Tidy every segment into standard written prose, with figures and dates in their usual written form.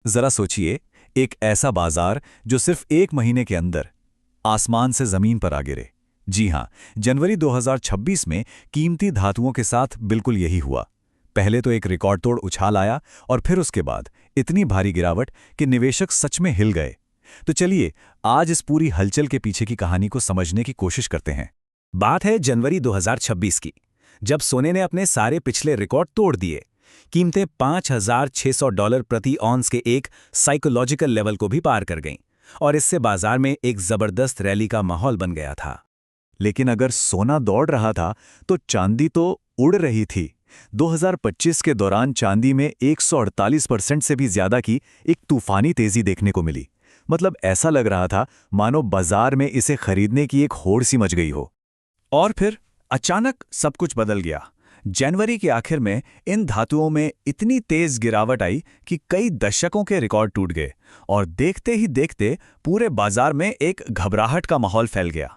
जरा सोचिए, एक ऐसा बाजार जो सिर्फ एक महीने के अंदर आसमान से जमीन पर आ गिरे। जी हां, जनवरी 2026 में कीमती धातुओं के साथ बिल्कुल यही हुआ। पहले तो एक रिकॉर्ड तोड़ उछाल आया और फिर उसके बाद इतनी भारी गिरावट कि निवेशक सच में हिल गए। तो चलिए, आज इस पूरी हलचल के पीछे की कहानी को समझने की कोशिश करते हैं। बात है जनवरी 2026 की, जब सोने ने अपने सारे पिछले रिकॉर्ड तोड़ दिए। कीमतें $5,600 प्रति ऑन्स के एक साइकोलॉजिकल लेवल को भी पार कर गईं और इससे बाजार में एक जबरदस्त रैली का माहौल बन गया था। लेकिन अगर सोना दौड़ रहा था तो चांदी तो उड़ रही थी। 2025 के दौरान चांदी में 148% से भी ज्यादा की एक तूफानी तेजी देखने को मिली। मतलब ऐसा लग रहा था मानो बाजार में इसे खरीदने की एक होड़ सी मच गई हो। और फिर अचानक सब कुछ बदल गया। जनवरी के आखिर में इन धातुओं में इतनी तेज गिरावट आई कि कई दशकों के रिकॉर्ड टूट गए और देखते ही देखते पूरे बाजार में एक घबराहट का माहौल फैल गया।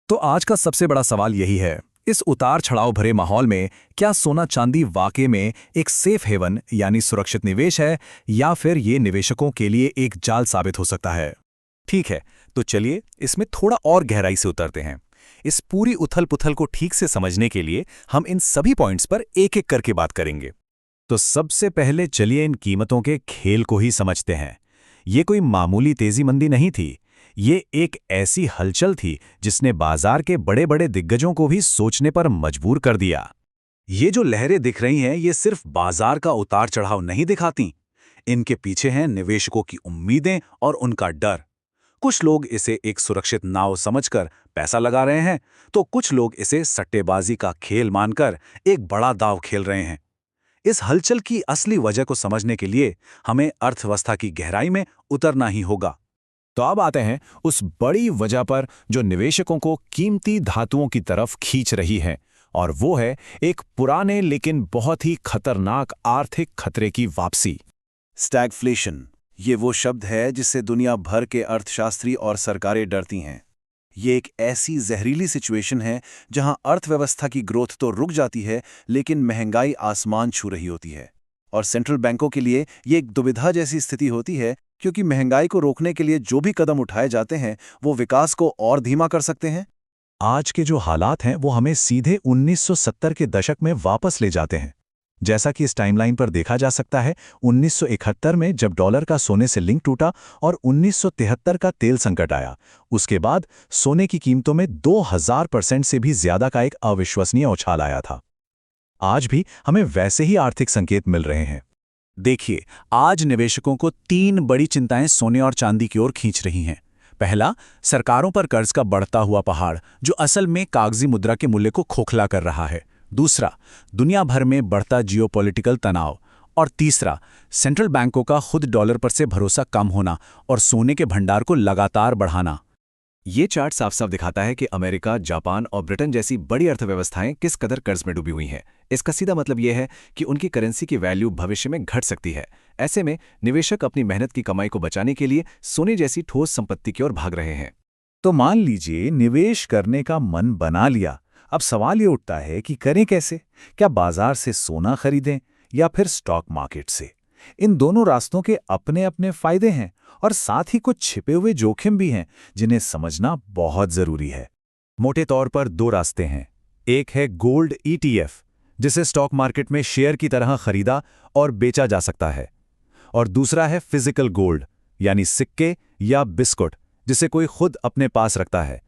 तो आज का सबसे बड़ा सवाल यही है, इस उतार चढ़ाव भरे माहौल में क्या सोना चांदी वाकई में एक सेफ हेवन यानी सुरक्षित निवेश है, या फिर ये निवेशकों के लिए एक जाल साबित हो सकता है? ठीक है, तो चलिए इसमें थोड़ा और गहराई से उतरते हैं। इस पूरी उथल पुथल को ठीक से समझने के लिए हम इन सभी पॉइंट्स पर एक एक करके बात करेंगे। तो सबसे पहले चलिए इन कीमतों के खेल को ही समझते हैं। ये कोई मामूली तेजी मंदी नहीं थी, ये एक ऐसी हलचल थी जिसने बाजार के बड़े बड़े दिग्गजों को भी सोचने पर मजबूर कर दिया। ये जो लहरें दिख रही हैं, ये सिर्फ बाजार का उतार चढ़ाव नहीं दिखाती, इनके पीछे हैं निवेशकों की उम्मीदें और उनका डर। कुछ लोग इसे एक सुरक्षित नाव समझकर पैसा लगा रहे हैं, तो कुछ लोग इसे सट्टेबाजी का खेल मानकर एक बड़ा दांव खेल रहे हैं। इस हलचल की असली वजह को समझने के लिए हमें अर्थव्यवस्था की गहराई में उतरना ही होगा। तो अब आते हैं उस बड़ी वजह पर जो निवेशकों को कीमती धातुओं की तरफ खींच रही है, और वो है एक पुराने लेकिन बहुत ही खतरनाक आर्थिक खतरे की वापसी। स्टैगफ्लेशन, ये वो शब्द है जिससे दुनिया भर के अर्थशास्त्री और सरकारें डरती हैं। ये एक ऐसी जहरीली सिचुएशन है जहां अर्थव्यवस्था की ग्रोथ तो रुक जाती है, लेकिन महंगाई आसमान छू रही होती है। और सेंट्रल बैंकों के लिए ये एक दुविधा जैसी स्थिति होती है, क्योंकि महंगाई को रोकने के लिए जो भी कदम उठाए जाते हैं वो विकास को और धीमा कर सकते हैं। आज के जो हालात हैं वो हमें सीधे 1970 के दशक में वापस ले जाते हैं। जैसा कि इस टाइमलाइन पर देखा जा सकता है, 1971 में जब डॉलर का सोने से लिंक टूटा और 1973 का तेल संकट आया, उसके बाद सोने की कीमतों में 2000% से भी ज्यादा का एक अविश्वसनीय उछाल आया था। आज भी हमें वैसे ही आर्थिक संकेत मिल रहे हैं। देखिए, आज निवेशकों को तीन बड़ी चिंताएं सोने और चांदी की ओर खींच रही हैं। पहला, सरकारों पर कर्ज का बढ़ता हुआ पहाड़ जो असल में कागजी मुद्रा के मूल्य को खोखला कर रहा है। दूसरा, दुनिया भर में बढ़ता जियोपॉलिटिकल तनाव। और तीसरा, सेंट्रल बैंकों का खुद डॉलर पर से भरोसा कम होना और सोने के भंडार को लगातार बढ़ाना। ये चार्ट साफ साफ दिखाता है कि अमेरिका, जापान और ब्रिटेन जैसी बड़ी अर्थव्यवस्थाएं किस कदर कर्ज में डूबी हुई हैं। इसका सीधा मतलब यह है कि उनकी करेंसी की वैल्यू भविष्य में घट सकती है। ऐसे में निवेशक अपनी मेहनत की कमाई को बचाने के लिए सोने जैसी ठोस संपत्ति की ओर भाग रहे हैं। तो मान लीजिए निवेश करने का मन बना लिया। अब सवाल ये उठता है कि करें कैसे? क्या बाजार से सोना खरीदें या फिर स्टॉक मार्केट से? इन दोनों रास्तों के अपने अपने फायदे हैं और साथ ही कुछ छिपे हुए जोखिम भी हैं जिन्हें समझना बहुत जरूरी है। मोटे तौर पर दो रास्ते हैं। एक है गोल्ड ईटीएफ, जिसे स्टॉक मार्केट में शेयर की तरह खरीदा और बेचा जा सकता है। और दूसरा है फिजिकल गोल्ड, यानी सिक्के या बिस्कुट, जिसे कोई खुद अपने पास रखता है।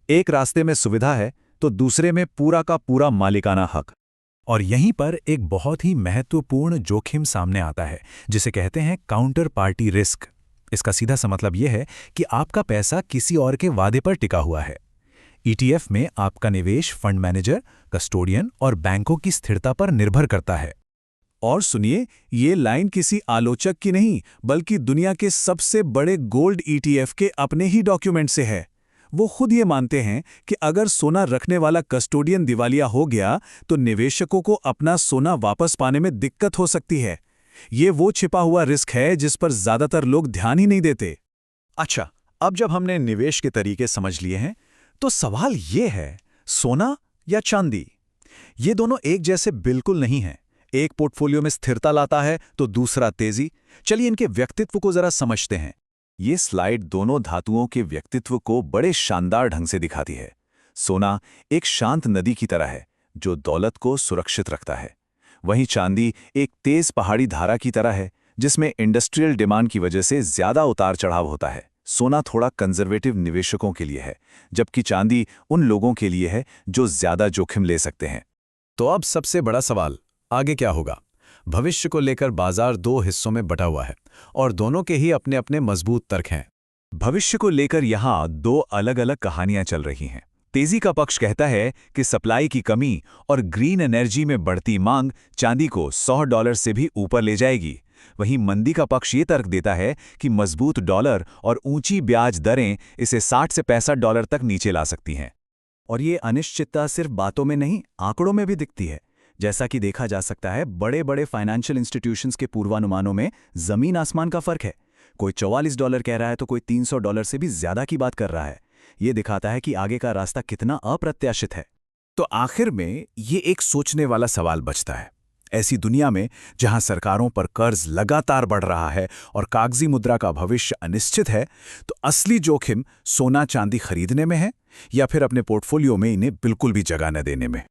एक रास्ते में सुविधा है तो दूसरे में पूरा का पूरा मालिकाना हक। और यहीं पर एक बहुत ही महत्वपूर्ण जोखिम सामने आता है, जिसे कहते हैं काउंटर पार्टी रिस्क। इसका सीधा सा मतलब यह है कि आपका पैसा किसी और के वादे पर टिका हुआ है। ईटीएफ में आपका निवेश फंड मैनेजर, कस्टोडियन और बैंकों की स्थिरता पर निर्भर करता है। और सुनिए, ये लाइन किसी आलोचक की नहीं, बल्कि दुनिया के सबसे बड़े गोल्ड ईटीएफ के अपने ही डॉक्यूमेंट से है। वो खुद ये मानते हैं कि अगर सोना रखने वाला कस्टोडियन दिवालिया हो गया तो निवेशकों को अपना सोना वापस पाने में दिक्कत हो सकती है। ये वो छिपा हुआ रिस्क है जिस पर ज्यादातर लोग ध्यान ही नहीं देते। अच्छा, अब जब हमने निवेश के तरीके समझ लिए हैं, तो सवाल ये है, सोना या चांदी? ये दोनों एक जैसे बिल्कुल नहीं हैं। एक पोर्टफोलियो में स्थिरता लाता है तो दूसरा तेजी। चलिए इनके व्यक्तित्व को जरा समझते हैं। ये स्लाइड दोनों धातुओं के व्यक्तित्व को बड़े शानदार ढंग से दिखाती है। सोना एक शांत नदी की तरह है जो दौलत को सुरक्षित रखता है। वहीं चांदी एक तेज पहाड़ी धारा की तरह है जिसमें इंडस्ट्रियल डिमांड की वजह से ज्यादा उतार चढ़ाव होता है। सोना थोड़ा कंजर्वेटिव निवेशकों के लिए है, जबकि चांदी उन लोगों के लिए है जो ज्यादा जोखिम ले सकते हैं। तो अब सबसे बड़ा सवाल, आगे क्या होगा? भविष्य को लेकर बाजार दो हिस्सों में बटा हुआ है और दोनों के ही अपने अपने मजबूत तर्क हैं। भविष्य को लेकर यहाँ दो अलग अलग कहानियां चल रही हैं। तेजी का पक्ष कहता है कि सप्लाई की कमी और ग्रीन एनर्जी में बढ़ती मांग चांदी को $100 से भी ऊपर ले जाएगी। वहीं मंदी का पक्ष ये तर्क देता है कि मजबूत डॉलर और ऊंची ब्याज दरें इसे $60 से $65 तक नीचे ला सकती हैं। और ये अनिश्चितता सिर्फ बातों में नहीं, आंकड़ों में भी दिखती है। जैसा कि देखा जा सकता है, बड़े बड़े फाइनेंशियल इंस्टीट्यूशंस के पूर्वानुमानों में जमीन आसमान का फर्क है। कोई $44 कह रहा है तो कोई $300 से भी ज्यादा की बात कर रहा है। ये दिखाता है कि आगे का रास्ता कितना अप्रत्याशित है। तो आखिर में ये एक सोचने वाला सवाल बचता है। ऐसी दुनिया में जहां सरकारों पर कर्ज लगातार बढ़ रहा है और कागजी मुद्रा का भविष्य अनिश्चित है, तो असली जोखिम सोना चांदी खरीदने में है या फिर अपने पोर्टफोलियो में इन्हें बिल्कुल भी जगह न देने में।